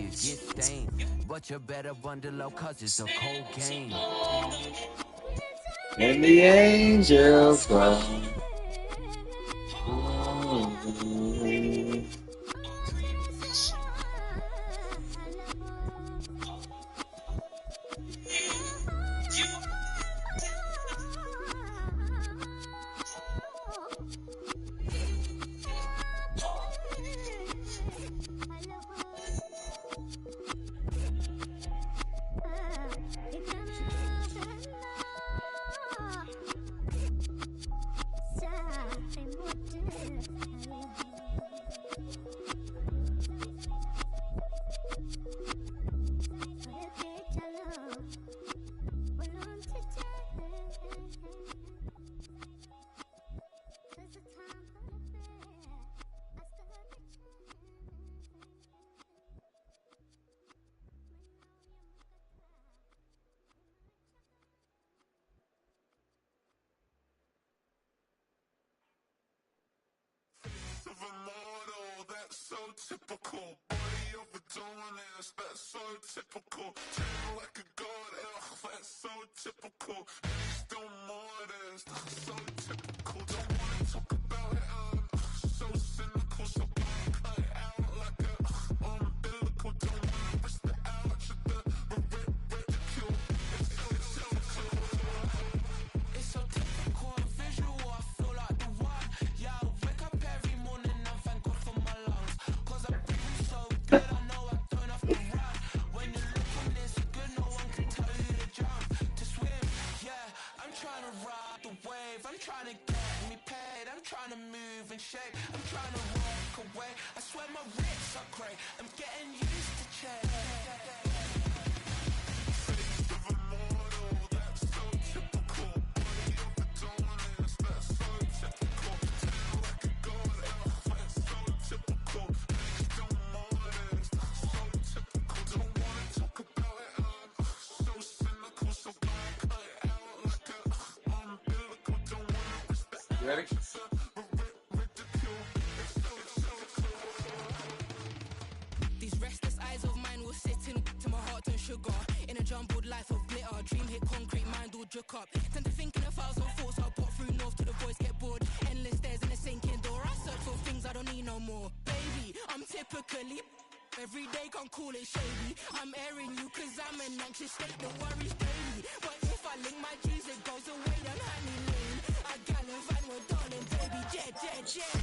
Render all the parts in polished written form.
get stained. But you better bundle low, cause it's a cold game. And the angels cry. That's so typical. Body overdoing this, that's so typical. Treat like a god, that's so typical. He's still more this, that's so typical. Don't wanna talk about it, so cynical. So cut it out like a umbilical. Don't wanna risk the ouch of the ridicule. It's so typical. It's so typical and visual, I feel like the one. Yeah, I wake up every morning and thank God for my lungs. Cause I'm breathing so good, I know I don't have to run. When you're looking this good, no one can tell you to jump, to swim. Yeah, I'm trying to ride the wave, I'm trying to get me paid, I'm trying to move and shake, I'm trying to walk away. I swear my wrists are great, I'm getting used to change. Ready? These restless eyes of mine will sit in to my heart and sugar. In a jumbled life of glitter, dream hit concrete, mind all jook up. Tend to think in 1,000 thoughts, I'll put through north to the voice get bored. Endless stairs in a sinking door, I search for things I don't need no more. Baby, I'm typically every day can't call it shady. I'm airing you cause I'm an anxious state, the worries daily. But if I link my G's, it goes away down honey lane. I gallivant with darling, baby, jet, jet, jet.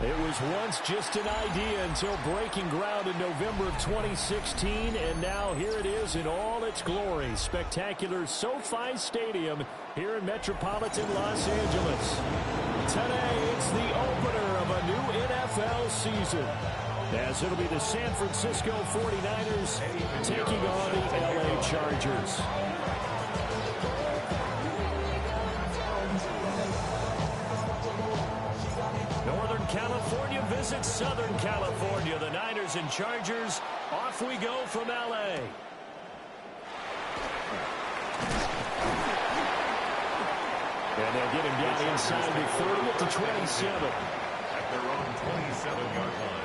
It was once just an idea until breaking ground in November of 2016, and now here it is in all its glory. Spectacular SoFi Stadium here in metropolitan Los Angeles. Today, it's the opener of a new NFL season, as it'll be the San Francisco 49ers taking on the LA Chargers. Northern California visits Southern California. The Niners and Chargers, off we go from LA. And they'll get him down inside the 30 at the 27. At their own 27-yard line.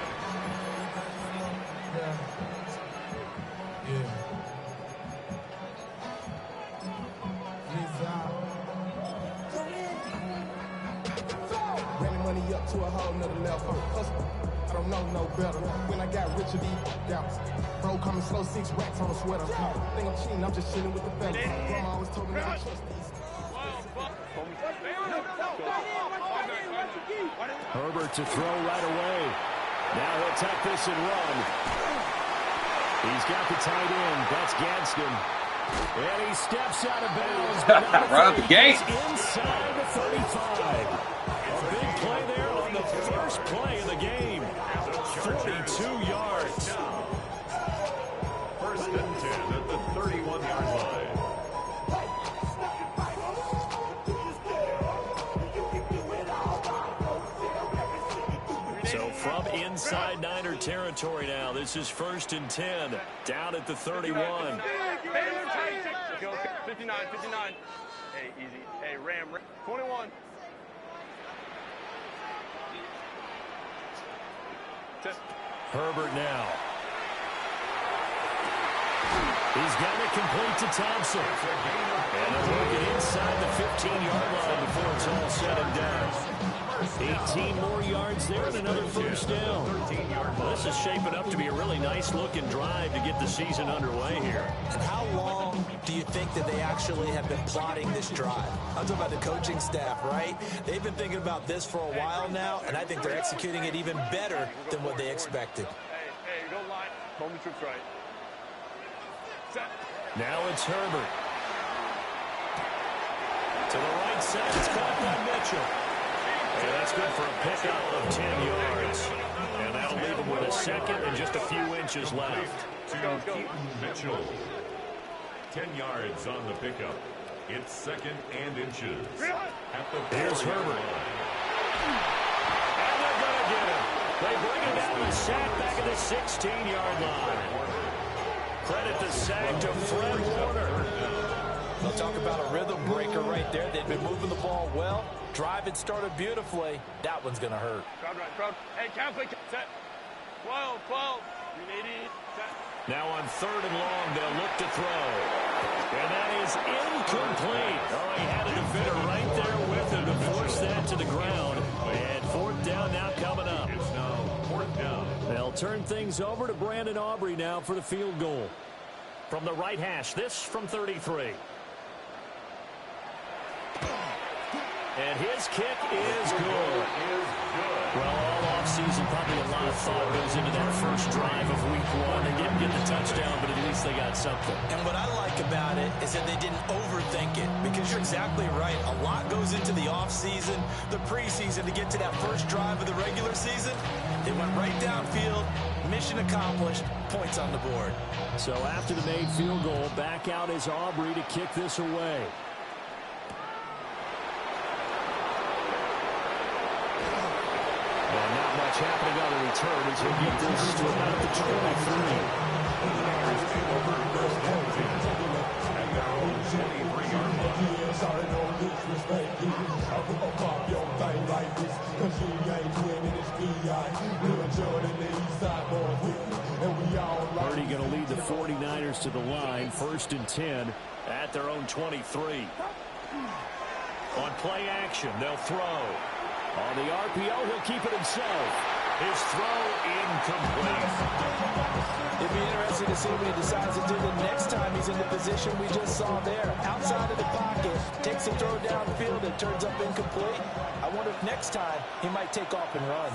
Up to a whole nother level. I don't know no better. When I got rich of these doubts, bro, coming slow, 6 racks on a sweater. Think I'm cheating, I'm just chilling with the fellas. Grandma always told me not to trust these. Herbert to throw right away. Now he'll tuck this and run. He's got the tight end. That's Gadsden. And he steps out of bounds. Right out the gate. Inside the 35. A big play there on the first play of the game. 42 yards. First and 10 at the 31-yard line. So from inside Niner territory now, this is 1st and 10, down at the 31. 59. Hey, easy. Hey, Ram. 21. Herbert now. He's got it complete to Thompson. And they're working inside the 15-yard line before it's all said and done. 18 more yards there and another first down. Well, this is shaping up to be a really nice-looking drive to get the season underway here. And how long do you think that they actually have been plotting this drive? I'm talking about the coaching staff, right? They've been thinking about this for a while now, and I think they're executing it even better than what they expected. Hey, don't lie. Home the troops right. Set. Now it's Herbert. To the right side, it's caught by Mitchell. And that's good for a pickup of 10 yards. And that'll leave him with a second and just a few inches left. To Keaton Mitchell. 10 yards on the pickup. It's 2nd and inches. Here's Herbert. And they're going to get him. They bring him down the sack back at the 16-yard line. Credit the sack to Fred Warner. They'll talk about a rhythm breaker right there. They've been moving the ball well. Drive had started beautifully. That one's going to hurt. Crowd. Hey, Catholic. Set. 12. You need it. Set. Now on 3rd and long, they'll look to throw. And that is incomplete. Oh, he had a defender right there with him to force that to the ground. And 4th down now coming up. It's now 4th down. They'll turn things over to Brandon Aubrey now for the field goal. From the right hash, this from 33. And his kick is good. Well, all offseason, probably a lot of thought goes into that first drive of week 1. They didn't get the touchdown, but at least they got something. And what I like about it is that they didn't overthink it, because you're exactly right. A lot goes into the offseason, the preseason, to get to that first drive of the regular season. They went right downfield, mission accomplished, points on the board. So after the made field goal, back out is Aubrey to kick this away. Well, not much happening on the return as he'll get this to about the 23. Purdy going to lead the 49ers to the line, 1st and 10 at their own 23. On play action, they'll throw. On the RPO, he'll keep it himself. His throw incomplete. It'd be interesting to see what he decides to do the next time he's in the position we just saw there. Outside of the pocket, takes a throw downfield, it turns up incomplete. I wonder if next time he might take off and run.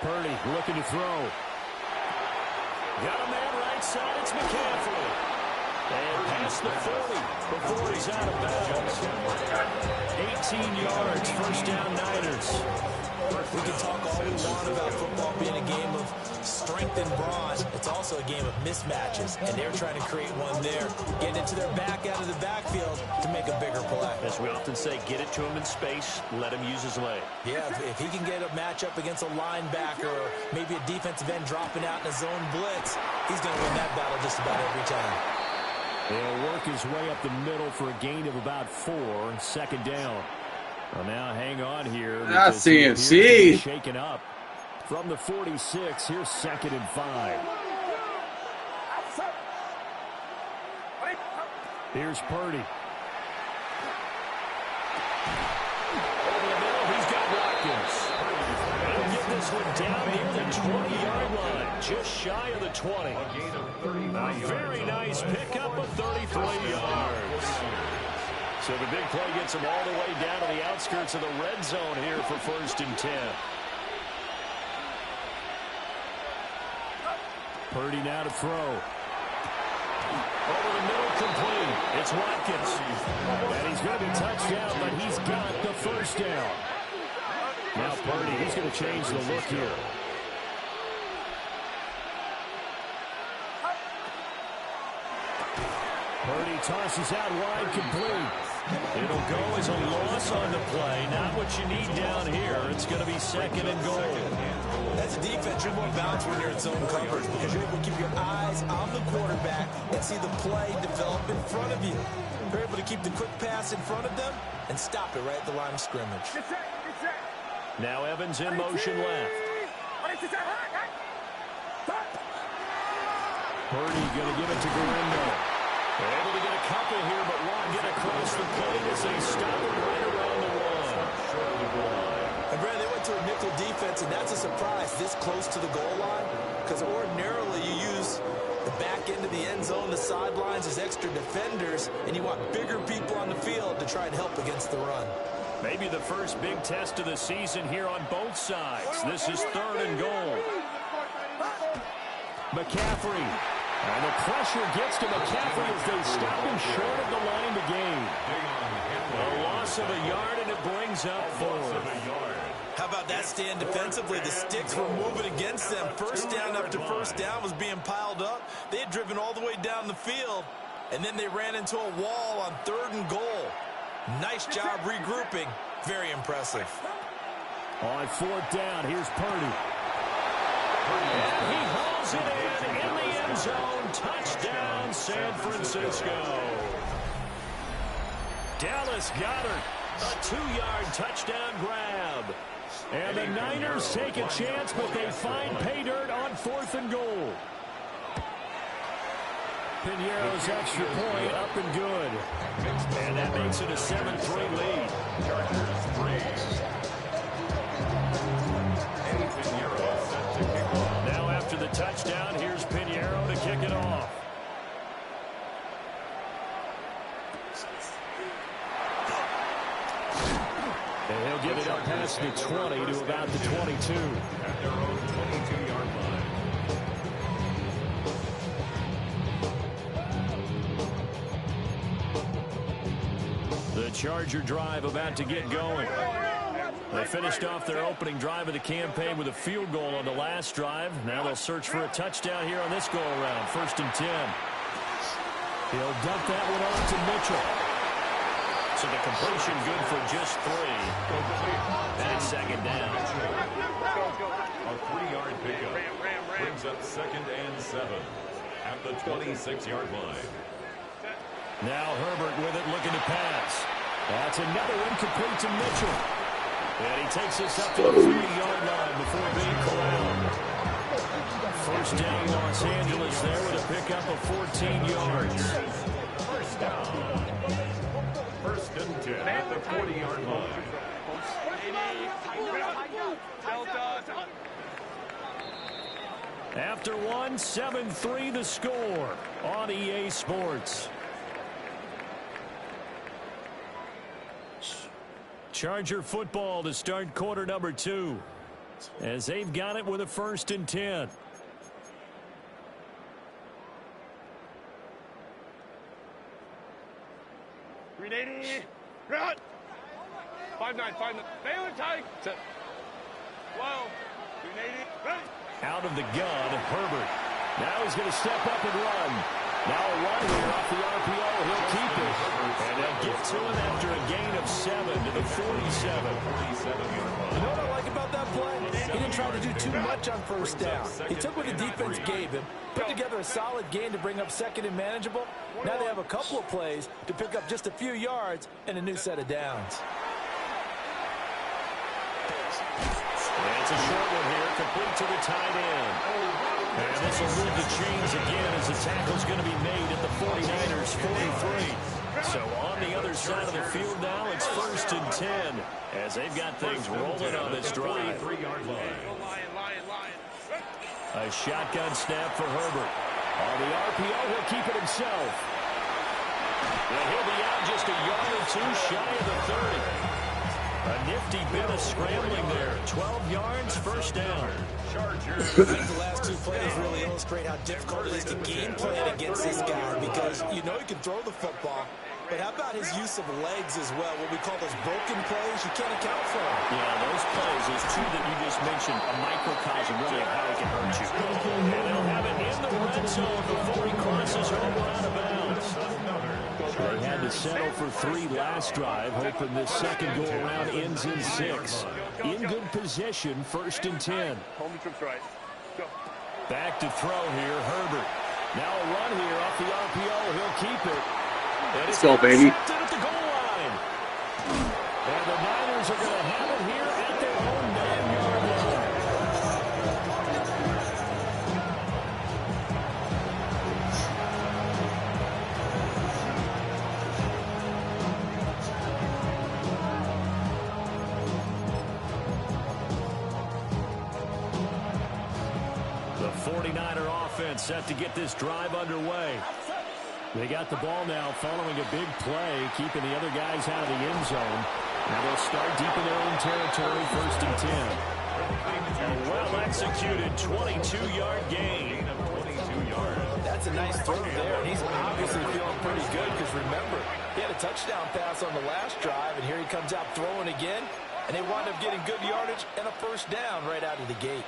Purdy looking to throw. Got a man right side, it's McCaffrey. And past the 40 before he's out of bounds. 18 yards, 1st down Niners. We can talk all we want about football being a game of strength and brawn. It's also a game of mismatches, and they're trying to create one there. Getting into their back out of the backfield to make a bigger play. As we often say, get it to him in space, let him use his leg. Yeah, if he can get a matchup against a linebacker or maybe a defensive end dropping out in a zone blitz, he's going to win that battle just about every time. He'll work his way up the middle for a gain of about 4, 2nd down. Well, now hang on here. CMC shaken up from the 46. Here's 2nd and 5. Here's Purdy. Over the middle, he's got Watkins. He'll get this one down near the 20-yard line, just shy of the 20. A very nice pickup of 33 yards. So the big play gets him all the way down to the outskirts of the red zone here for 1st and 10. Purdy now to throw. Over the It's Watkins. And he's going to be touched down, but he's got the first down. Now Purdy, he's going to change the look here. Purdy tosses out wide, complete. It'll go as a loss on the play. Not what you need down here. It's going to be second and goal. As a defense, you're more balanced when you're in zone coverage because you're able to keep your eyes on the quarterback and see the play develop in front of you. You're able to keep the quick pass in front of them and stop it right at the line of scrimmage. Now Evans in motion left. Purdy going to give it to Garindo. They're able to get a couple here, but won't get across the plate as they stop it right around the one. And Brad, they went to a nickel defense, and that's a surprise this close to the goal line because ordinarily you use the back end of the end zone, the sidelines as extra defenders, and you want bigger people on the field to try and help against the run. Maybe the first big test of the season here on both sides. This is third and goal. McCaffrey. And the pressure gets to McCaffrey as they stop him short of the line to gain. A loss of a yard, and it brings up fourth. How about that stand defensively? The sticks were moving against them. First down after first down was being piled up. They had driven all the way down the field, and then they ran into a wall on third and goal. Nice job regrouping. Very impressive. On fourth down, here's Purdy. And he hauls it in the end zone. Touchdown, San Francisco. Dallas Goedert, a 2-yard touchdown grab. And the Niners take a chance, but they find pay dirt on fourth and goal. Piñeiro's extra point up and good. And that makes it a 7-3 lead. Now after the touchdown, here's Piñeiro to kick it off. And he'll get it up past the 20 to about the 22. At their own 22-yard line. The Charger drive about to get going. They finished off their opening drive of the campaign with a field goal on the last drive. Now they'll search for a touchdown here on this go-around. 1st and 10. He'll dump that one off to Mitchell. So the completion good for just 3. That's second down. A 3-yard pickup brings up 2nd and 7 at the 26-yard line. Now Herbert with it, looking to pass. That's another incomplete to Mitchell. And he takes us up to the 30-yard line before being corralled. First down, Los Angeles there with a pickup of 14 yards. First down. 1st and 10 at the 40-yard line. After one, 7-3 the score on EA Sports. Charger football to start quarter number 2 as they've got it with a 1st and 10. Right. 5-9. Baylor tight. Set. Whoa. 380. Right. Out of the gun, Herbert. Now he's going to step up and run. Now a run here off the RPO. He'll keep it. And they'll get to him after a gain of 7 to the 47. You know what I like about that play? He didn't try to do too much on first down. He took what the defense gave him, put together a solid gain to bring up 2nd and manageable. Now they have a couple of plays to pick up just a few yards and a new set of downs. And it's a short one here, complete to the tight end. And this will move the chains again as the tackle's going to be made at the 49ers 43. So on the other side of the field now, it's 1st and 10 as they've got things rolling on this drive. 43-yard line. A shotgun snap for Herbert. On the RPO, he'll keep it himself. And he'll be out just a yard or 2 shy of the 30. A nifty bit of scrambling there. 12 yards, first down. I think the last two plays really illustrate how difficult it is to game plan against this guy because you know he can throw the football, but how about his use of legs as well? What we call those broken plays, you can't account for them. Yeah, those plays, those two that you just mentioned, a microcosm really of how he can hurt you. And they'll have it in the red zone before he crosses over out of bounds. They had to settle for 3 last drive, hoping this second go-around ends in 6. In good position, 1st and 10. Home trips right. Go. Back to throw here, Herbert. Now a run here off the RPO. He'll keep it. Let's go, baby. At the goal line. And the Niners are going to have it here at their own 9-yard line. The 49er offense set to get this drive underway. They got the ball now following a big play, keeping the other guys out of the end zone. Now they'll start deep in their own territory, 1st and 10. A well-executed 22-yard gain. 22 yards. That's a nice throw there, and he's obviously feeling pretty good because remember, he had a touchdown pass on the last drive, and here he comes out throwing again, and they wind up getting good yardage and a 1st down right out of the gate.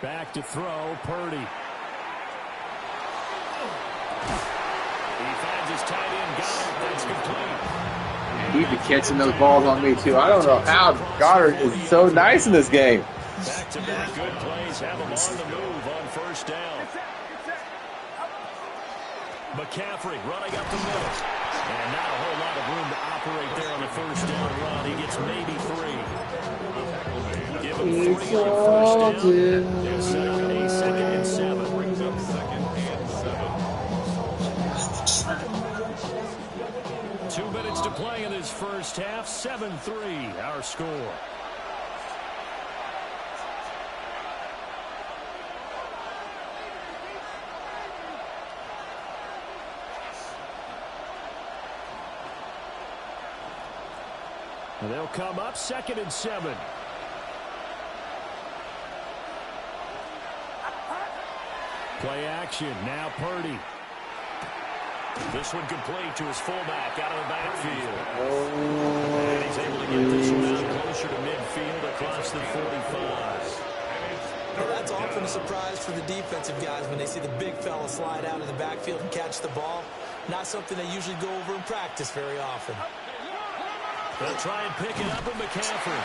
Back to throw, Purdy. He finds his tight end, Goddard. That's complete. He'd be catching those balls on me, too. I don't know how Goddard is so nice in this game. Back-to-back good plays have him on the move on 1st down. McCaffrey running up the middle. And not a whole lot of room to operate there on the 1st down run. He gets maybe 3. Give him 3 on 1st down. They'll set up a 2nd and 7. Brings up 2nd and 7. 2 minutes to play in this first half. 7-3 our score. And they'll come up 2nd and 7. Play action. Now Purdy. This one complete to his fullback out of the backfield. And he's able to get this one out closer to midfield across the 45. Well, that's often a surprise for the defensive guys when they see the big fella slide out of the backfield and catch the ball. Not something they usually go over in practice very often. They'll try and pick it up with McCaffrey.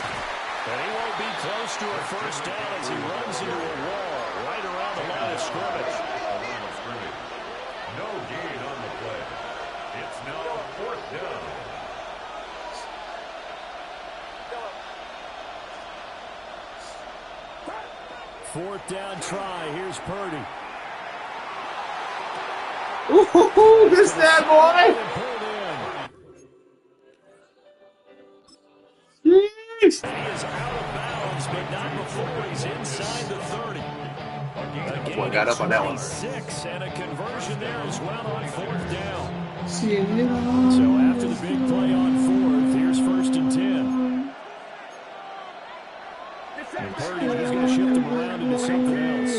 And he won't be close to a 1st down as he runs into a wall right around the line of scrimmage. No gain on the play. It's now 4th down. Fourth down try. Here's Purdy. Ooh, this that boy. He is out of bounds, but not before he's inside the 30. Boy, got up on that one. 6 and a conversion there as well on 4th down. See you. So after the big play on 4th, here's 1st and 10. And Purdy, he's going to shift him around into something else.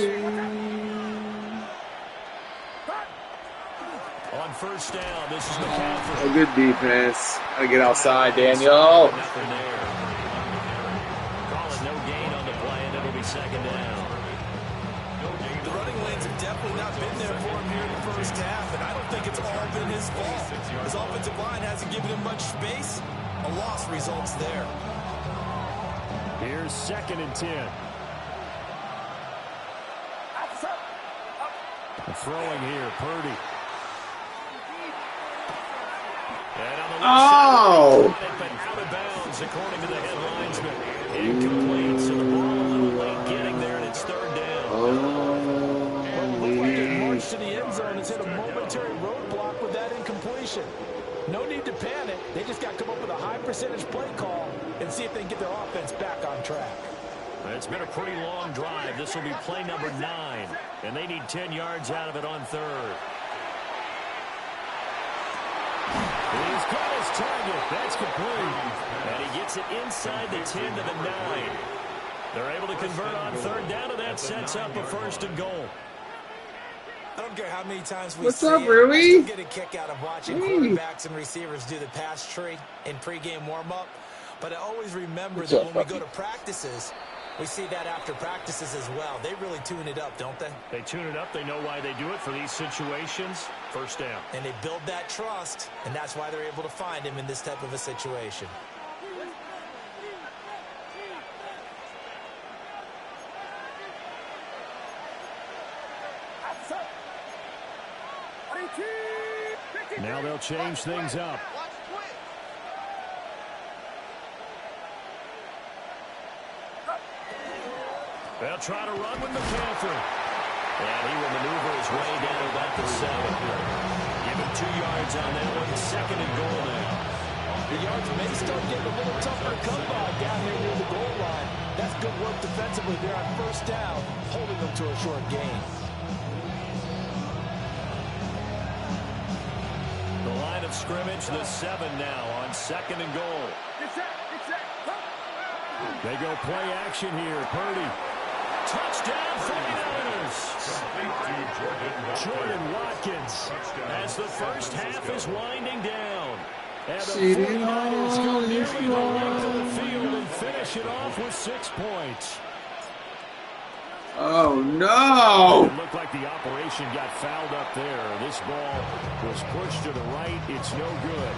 On 1st down, this is McCaffrey. A good defense. Gotta get outside, Daniel. Nothing there. Call it no gain on the play, and it'll be 2nd down. The running lanes have definitely not been there for him here in the 1st half, and I don't think it's all been his fault. His offensive line hasn't given him much space. A loss results there. Here's 2nd and 10. Throwing here, Purdy. And on the left side, but out of bounds, according to the head linesman. Incomplete, so the ball a little late getting there, and it's 3rd down. Well, it looked like it marched to the end zone and hit a momentary roadblock with that incompletion. No need to panic. They just got to come up with a high percentage play call and see if they can get their offense back on track. It's been a pretty long drive. This will be play number 9, and they need 10 yards out of it on third. He's got his target. That's complete. And he gets it inside the 10 to the 9. They're able to convert on third down, and that sets up a 1st and goal. I don't care how many times we What's see up, it. Rui? I still get a kick out of watching quarterbacks and receivers do the pass tree in pregame warm-up. But I always remember that when we go to practices, we see that after practices as well. They really tune it up, don't they? They tune it up. They know why they do it for these situations. 1st down. And they build that trust, and that's why they're able to find him in this type of a situation. Now they'll change things up. They'll try to run with McCaffrey. And he will maneuver his way down about the 7. Give him 2 yards on that one. 2nd and goal now. The yards may start getting a little tougher to come by down here near the goal line. That's good work defensively there on 1st down, holding them to a short gain. The line of scrimmage, the 7 now on 2nd and goal. They go play action here. Purdy. Touchdown 49ers. Jordan Watkins as the 1st half is winding down. And the 49ers go nearly the length of the field and finish it off with 6 points. Oh, no. It looked like the operation got fouled up there. This ball was pushed to the right. It's no good.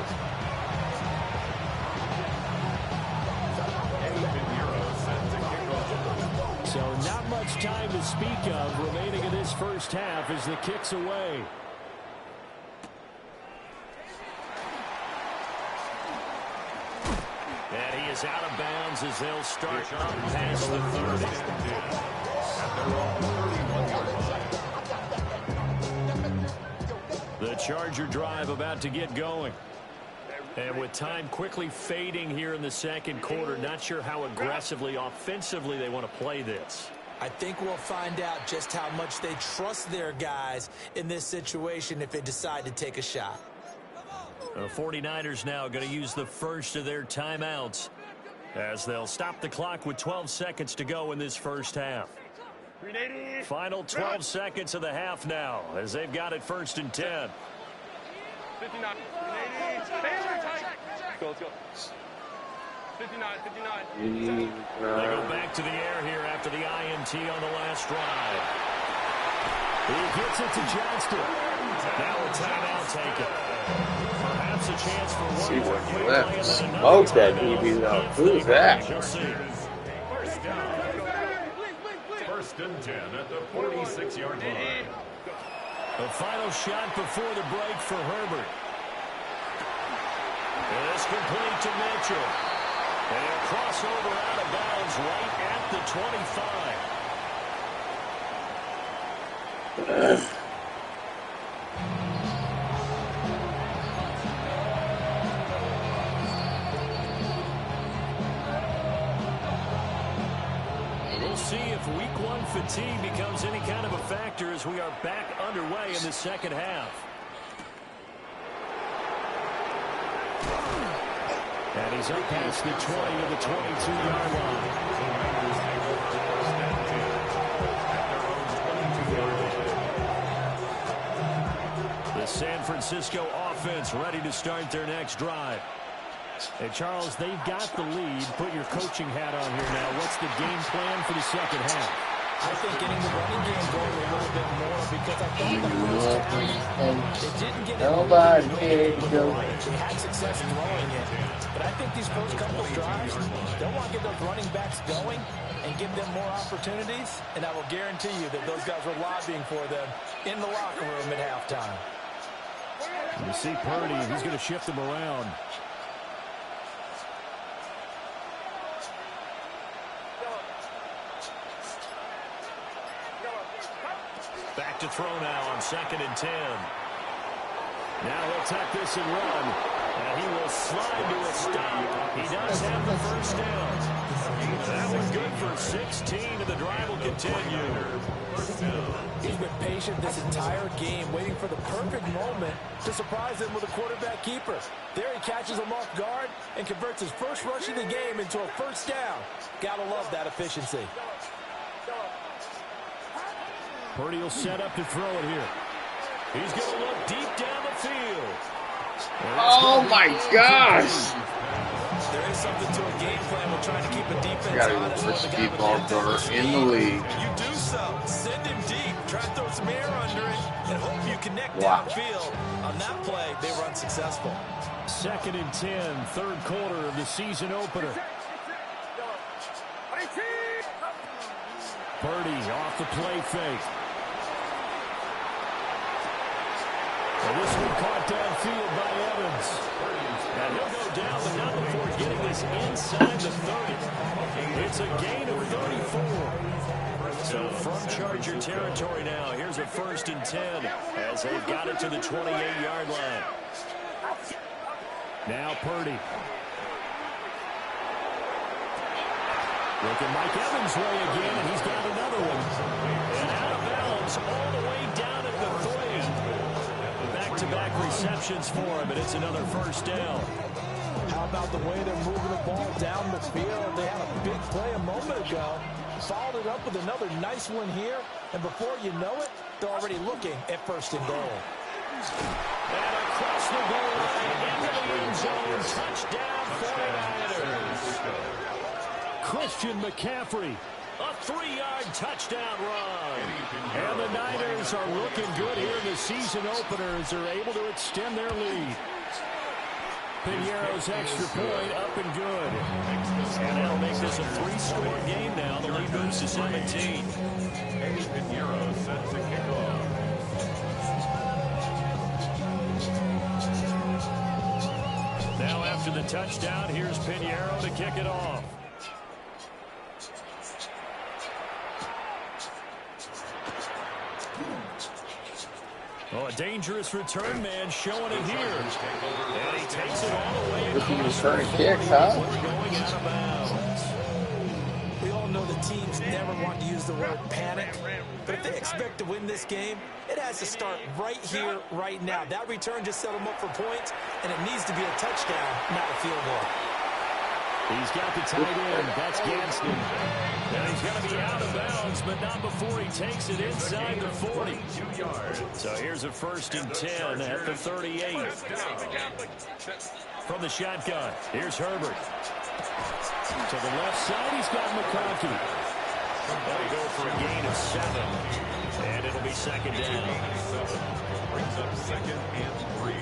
So not much time to speak of remaining in this 1st half as the kick's away. And he is out of bounds as they'll start past the 30. The Charger drive about to get going. And with time quickly fading here in the 2nd quarter, not sure how aggressively, offensively they want to play this. I think we'll find out just how much they trust their guys in this situation if they decide to take a shot. The 49ers now going to use the 1st of their timeouts as they'll stop the clock with 12 seconds to go in this 1st half. Final 12 seconds of the half now as they've got it 1st and 10. 59. Let's go. 59. They go back to the air here after the INT on the last drive. He gets it to Johnston. Now a timeout taken. Perhaps a chance for one. See what left. Smokes that DB though. Who's that? We'll see. 1st and 10 at the 46-yard line. The final shot before the break for Herbert. It's complete to Mitchell. And a crossover out of bounds right at the 25. We'll see if week 1 fatigue becomes any kind of a factor as we are back underway in the 2nd half. And he's up past the 20 to the 22-yard line. The San Francisco offense ready to start their next drive. Hey, Charles, they've got the lead. Put your coaching hat on here now. What's the game plan for the 2nd half? I think getting the running game going a little bit more because I thought the first they didn't get it. They had success throwing it. But I think these first couple of drives, they'll want to get those running backs going and give them more opportunities. And I will guarantee you that those guys were lobbying for them in the locker room at halftime. You see Purdy, he's going to shift them around. Back to throw now on 2nd and 10. Now he'll tuck this and run. And he will slide to a stop. He does have the 1st down. That was good for 16, and the drive will continue. He's been patient this entire game, waiting for the perfect moment to surprise them with a quarterback keeper. There he catches him off guard and converts his first rush of the game into a first down. Gotta love that efficiency. Purdy will set up to throw it here. He's going to look deep down the field. Oh my gosh! There is something to a game plan with trying to keep a defense honest first with the guy deep with ball that thrower extra in the speed. league. You do so. Send him deep. Try to throw some air under it and hope you connect Wow. downfield. On that play, they were unsuccessful. 2nd and 10, third quarter of the season opener. Purdy off the play fake. And this one caught downfield by Evans. And he'll go down, but not before getting this inside the 30. It's a gain of 34. So from Charger territory now, here's a 1st and 10 as they've got it to the 28-yard line. Now Purdy. Looking Mike Evans' way again, and he's got another one. And out of bounds all the way down at the 3. Back-to-back receptions for him, and it's another first down. How about the way they're moving the ball down the field? They had a big play a moment ago. Followed it up with another nice one here, and before you know it, they're already looking at 1st and goal. And across the goal line, into the end zone, touchdown 49ers. Christian McCaffrey, a 3-yard touchdown run. And the Niners are looking good here in the season opener as they're able to extend their lead. Piñeiro's extra point up and good. And that'll make this a 3-score game now. The lead moves to 17. Eddie Piñeiro set to kick off. Now after the touchdown, here's Piñeiro to kick it off. Oh, a dangerous return man showing it here. And he takes it all the way across the 40 kicks, huh? before going out of bounds. We all know the teams never want to use the word panic, but if they expect to win this game, it has to start right here, right now. That return just set them up for points, and it needs to be a touchdown, not a field goal. He's got the tight end. That's Gadsden. And he's going to be out of bounds, but not before he takes it inside the 40. So here's a 1st and 10 at the 38. From the shotgun, here's Herbert. To the left side, he's got McConkey. They'll go for a gain of 7. And it'll be 2nd down. Brings up 2nd and 3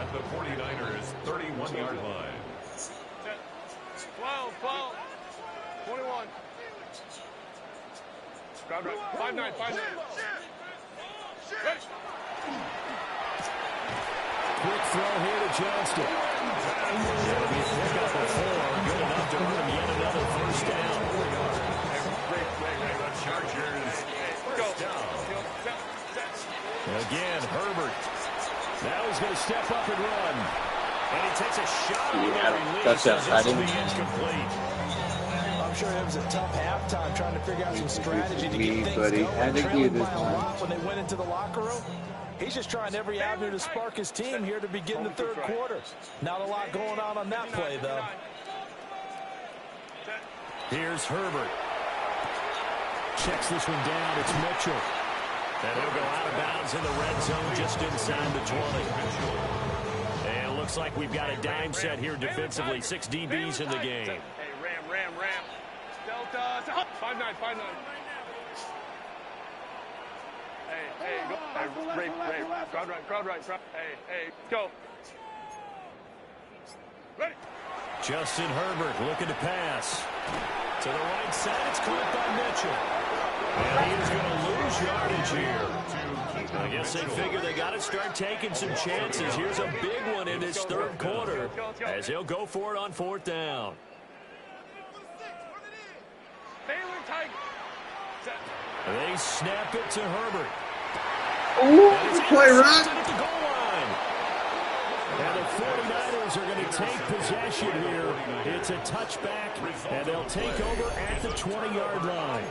at the 49ers' 31-yard line. 12, 21. Ground right. 5-9, 5-9. Ready. Quick throw here to Johnston. It'll be a pickup of 4. Good enough to earn yet another first down. Great play by the Chargers. First down. Again, Herbert. Now he's going to step up and run. And he takes a shot with the release. This will be incomplete. I'm sure it was a tough halftime trying to figure out some strategy to get things buddy. going. Had to Trailing give this by a one. lot when they went into the locker room. He's just trying every avenue to spark his team here to begin the 3rd quarter. Not a lot going on that play, though. Here's Herbert. Checks this one down. It's Mitchell. And he'll go out of bounds in the red zone just inside the 20. And it looks like we've got a dime set here defensively. 6 DBs in the game. Hey, ram. Delta. 5-9, 5-9. Hey, go. Hey, Ray. Crowd right. Hey, go. Ready. Justin Herbert looking to pass. To the right side, it's caught by Mitchell. And he is going to lose yardage here. I guess they figure they got to start taking some chances. Here's a big one in this 3rd quarter as he'll go for it on 4th down. They snap it to Herbert. Ooh, play right. At the goal line. And the 49ers are going to take possession here. It's a touchback, and they'll take over at the 20-yard line.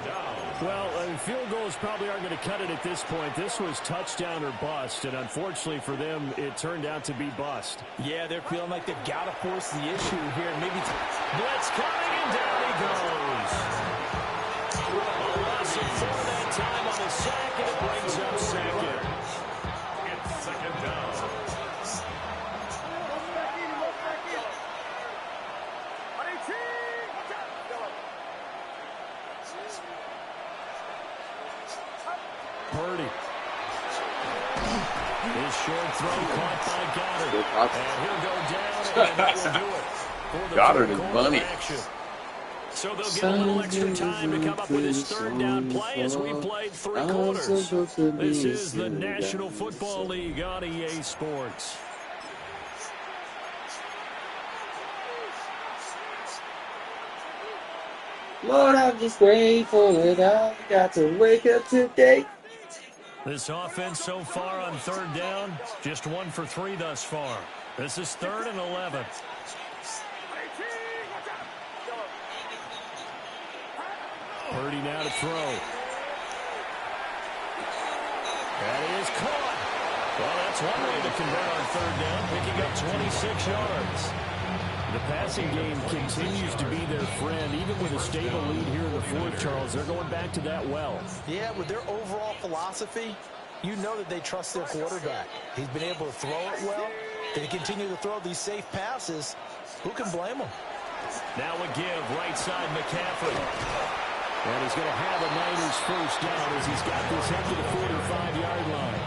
Well, field goals probably aren't going to cut it at this point. This was touchdown or bust, and unfortunately for them, it turned out to be bust. Yeah, they're feeling like they've got to force the issue here. Maybe blitz coming, and down he goes. A loss of 4 that time on the sack, and it brings up second. It's second down. Purdy. His short throw caught by Goddard. And he'll go down, and that will do it. For the Goddard is bunny. Action. So they'll get a little extra time to come up with his third down play as we played 3 quarters. This is the National Football League on EA Sports. Lord, I'm just grateful that I got to wake up today. This offense so far on third down, just 1 for 3 thus far. This is 3rd and 11. Purdy now to throw. That is caught. Well, that's one way to convert on third down, picking up 26 yards. The passing game continues to be their friend, even with a stable lead here in the fourth, Charles. They're going back to that well. Yeah, with their overall philosophy, you know that they trust their quarterback. He's been able to throw it well. They continue to throw these safe passes. Who can blame them? Now a give, right side McCaffrey. And he's going to have a Niners first down as he's got this up to the 45-yard line.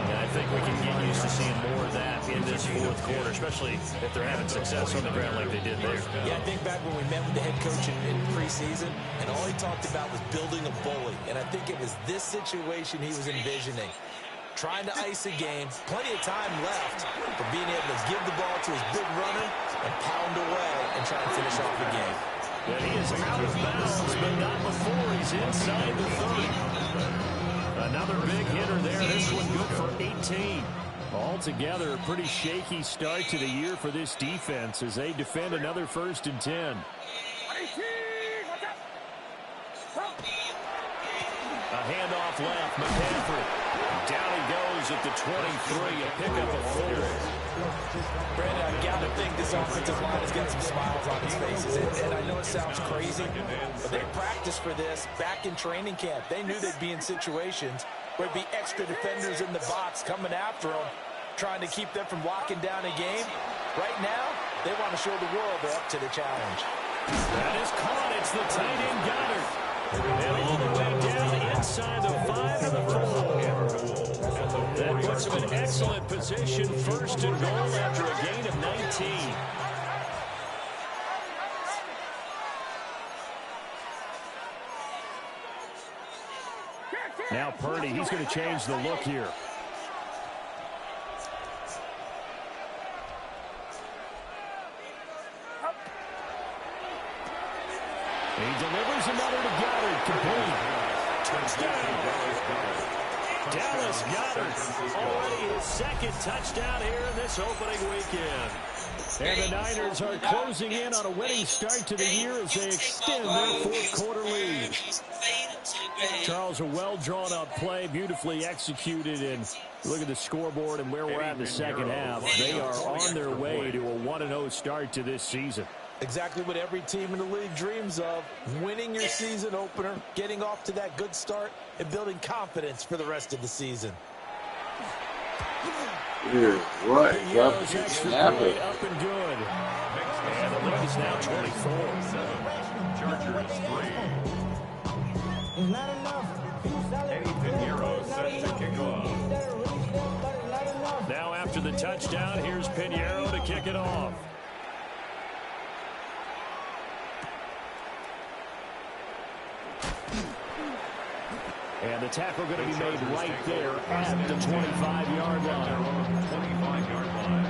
And I think we can get used to seeing more of that in this fourth quarter, especially if they're having success on the ground like they did there. Yeah, I think back when we met with the head coach in preseason, and all he talked about was building a bully. And I think it was this situation he was envisioning. Trying to ice a game, plenty of time left, but being able to give the ball to his big runner and pound away and try and finish off the game. But he is out of bounds, but not before he's inside the 30. Another big hitter there. This one good for 18. Altogether, a pretty shaky start to the year for this defense as they defend another 1st and 10. A handoff left, McCaffrey. Down he goes at the 23, a pickup of 4. Brandon, I got to think this offensive line is getting some smiles on his faces. And I know it sounds crazy, but they practiced for this back in training camp. They knew they'd be in situations where there'd be extra defenders in the box coming after them, trying to keep them from locking down a game. Right now, they want to show the world they're up to the challenge. That is caught. It's the tight end Goddard. And all the way down inside the 5 and the 4. That puts him in excellent position, 1st and goal after a gain of 19. Now Purdy, he's going to change the look here. He delivers another to Goddard, complete. Touchdown. Dallas Goedert, already his 2nd touchdown here in this opening weekend. And the Niners are closing in on a winning start to the year as they extend their 4th quarter lead. Charles, a well-drawn-up play, beautifully executed, and look at the scoreboard and where we're at in the second half. They are on their way to a 1-0 start to this season. Exactly what every team in the league dreams of, winning your season opener, getting off to that good start, and building confidence for the rest of the season. Dude, what is up? Up and good. And the lead is now 24. Chargers 3. Eddie Pinheiro set to kick off. Now after the touchdown, here's Pinheiro to kick it off. And the tackle going to be made right there at the 25-yard line. 25-yard line.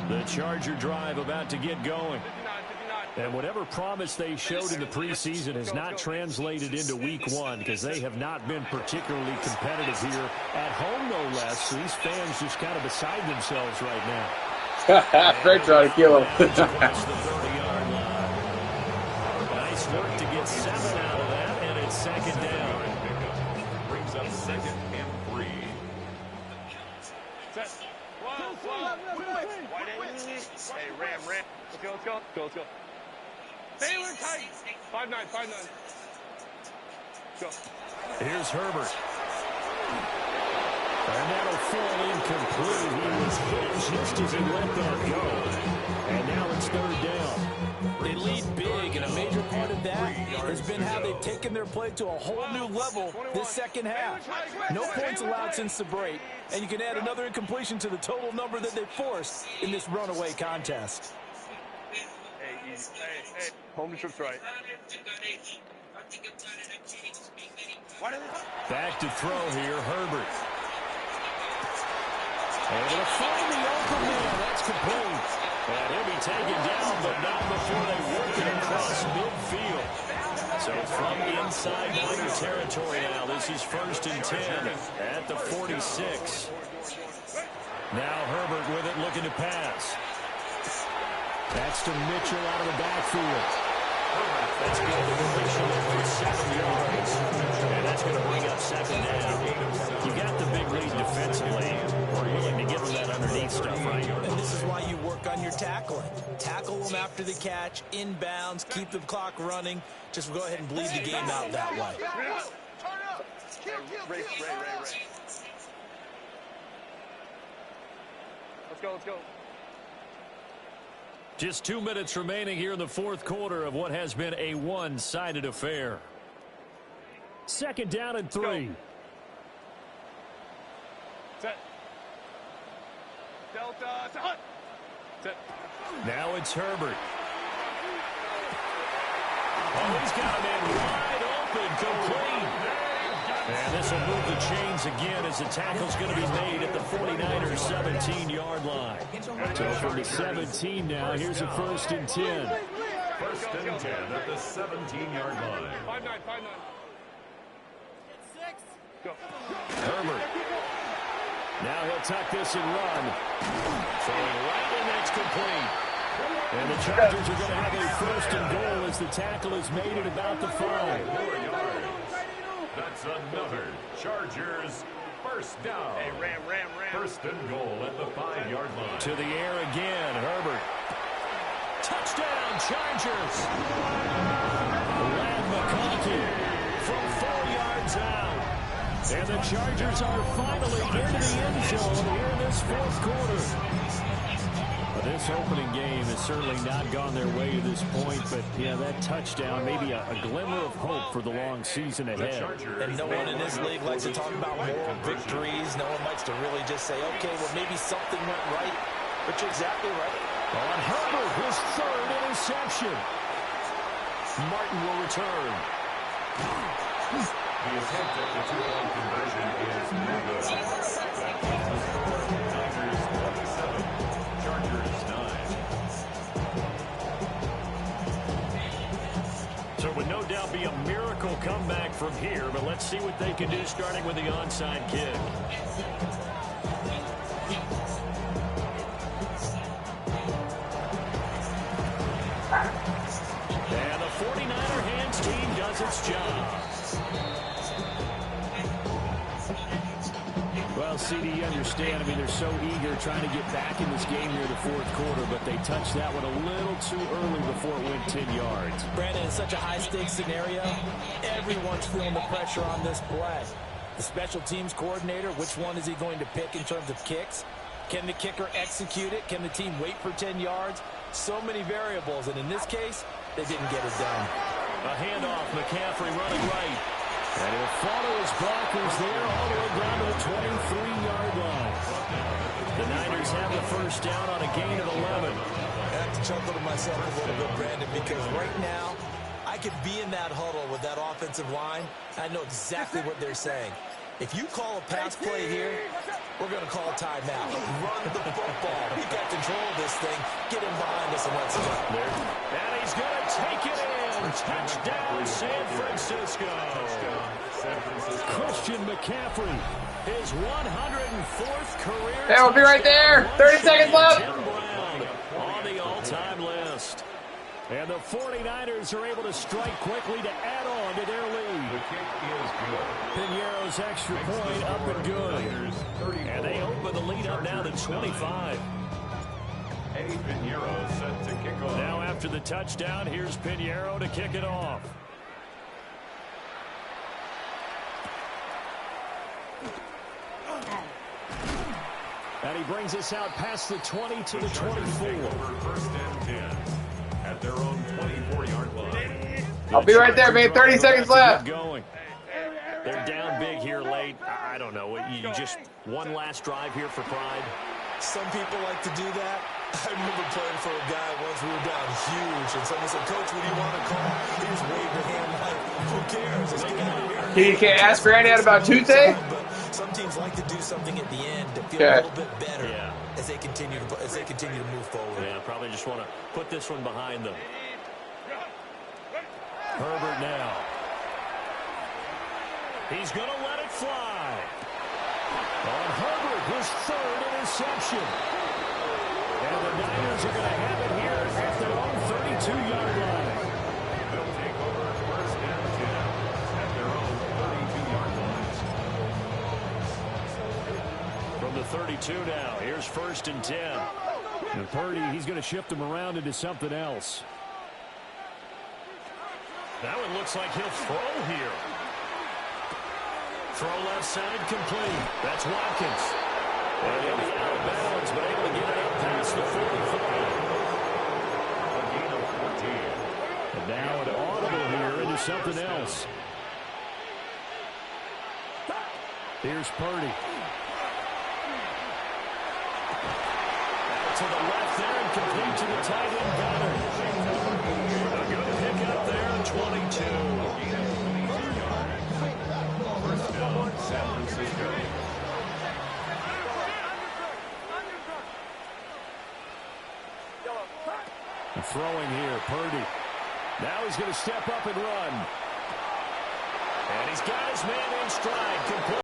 The Charger drive about to get going. 59, 59. And whatever promise they showed in the preseason has not translated into week one because they have not been particularly competitive here at home, no less. So these fans just kind of beside themselves right now. Fred trying to kill him. Nice work to get 7 out of that, and it's second down. Brings up second and 3. Set. Hey, Ram. Let's go. Taylor tight. 5'9". Go. Here's Herbert. And that'll fall incomplete. He was hit just as he let that go. And now it's third down. They lead big, and a major part of that has been how they've taken their play to a whole new level this second half. No points allowed since the break, and you can add another incompletion to the total number that they forced in this runaway contest. Hey, easy. Hey. Home to trip's right. Back to throw here, Herbert. Able to find the open man. That's complete. And he'll be taken down, but not before they work it across midfield. So from inside Niner territory now, this is 1st and 10 at the 46. Now Herbert with it, looking to pass. That's to Mitchell out of the backfield. That's good. The completion for 7 yards. And that's going to bring up second down. You got the big lead defensively. We're willing to give them that underneath stuff, right? And this is why you work on your tackling. Tackle them after the catch, inbounds, keep the clock running. Just go ahead and bleed the game out that way. Ray. Let's go. Just 2 minutes remaining here in the fourth quarter of what has been a one-sided affair. Second down and 3. Set. Delta to Hunt. Set. Now it's Herbert. Oh, he's got a man wide open, complete. And this will move the chains again as the tackle's going to be made at the 49ers 17-yard line. So from the 17 now, here's a 1st and 10. 1st and 10 at the 17-yard line. 5'9". Go. Herbert. Now he'll tuck this and run. Throwing right, and that's complete. And the Chargers are going to have a 1st and goal as the tackle is made at about the 5. 4 yards. That's another Chargers 1st down. Hey, Ram. 1st and goal at the 5-yard line. To the air again, Herbert. Touchdown, Chargers. Lad McConkey from 4 yards out. And the Chargers are finally into the end zone here in this fourth quarter. But this opening game has certainly not gone their way to this point, but yeah, that touchdown, maybe a glimmer of hope for the long season ahead. And no one in this league likes to talk about moral victories. No one likes to really just say, okay, well, maybe something went right. But you're exactly right. On Herbert, his 3rd interception. Martin will return. The attempt at the 2-point conversion is no good. Niners 27, Chargers 9. So it would no doubt be a miracle comeback from here, but let's see what they can do starting with the onside kick. And the 49er hands team does its job. Well, CD, you understand. I mean, they're so eager trying to get back in this game near the fourth quarter, but they touched that one a little too early before it went 10 yards. Brandon, in such a high-stakes scenario, everyone's feeling the pressure on this play. The special teams coordinator, which one is he going to pick in terms of kicks? Can the kicker execute it? Can the team wait for 10 yards? So many variables, and in this case, they didn't get it done. A handoff, McCaffrey running right. And he'll follow his blockers there all the way down to the 23-yard line. The Niners have the 1st down on a gain of 11. I have to chuckle to myself a little bit, Brandon, because right now, I could be in that huddle with that offensive line. I know exactly what they're saying. If you call a pass play here, we're going to call a timeout. Run the football. We got control of this thing. Get him behind us and let's go. And he's He's going to take it in. Touchdown, San Francisco. Christian McCaffrey, his 104th career. Hey, we'll be right there. 30 seconds left. Tim Brown on the all-time list. And the 49ers are able to strike quickly to add on to their lead. The kick is good. Pinheiro's extra point up and good. And they open the lead up now to 25. Eddie Pinheiro set to kick off. Now after the touchdown, here's Pinheiro to kick it off. And he brings us out past the 20 to the 24. First and 10 at their own 24-yard line. I'll be right there, man. 30 seconds left. Going. They're down big here late. I don't know. You just one last drive here for pride. Some people like to do that. I remember playing for a guy once. We were down huge, and someone said, "Coach, what do you want to call?" He just waved a hand like, "Who cares? Let's get out of here." You can't ask Granddad about Tuesday? But some teams like to do something at the end to feel a little bit better as they continue to move forward. Yeah, probably just want to put this one behind them. Herbert now. He's going to let it fly. On Herbert, his third interception. And the Niners are going to have it here at their own 32-yard line. They'll take over first and 10 at their own 32-yard line. From the 32 now, here's first and 10. And Purdy, he's going to shift them around into something else. Now it looks like he'll throw here. Throw left side complete. That's Watkins. And he'll be out of bounds, but able to get it up past the 45. A gain of 14. And now an audible here into something else. Here's Purdy. To the left there and complete to the tight end Goddard. A good pick up there, 22. First down, San Francisco. And throwing here, Purdy. Now he's going to step up and run. And he's got his man in stride. Complete.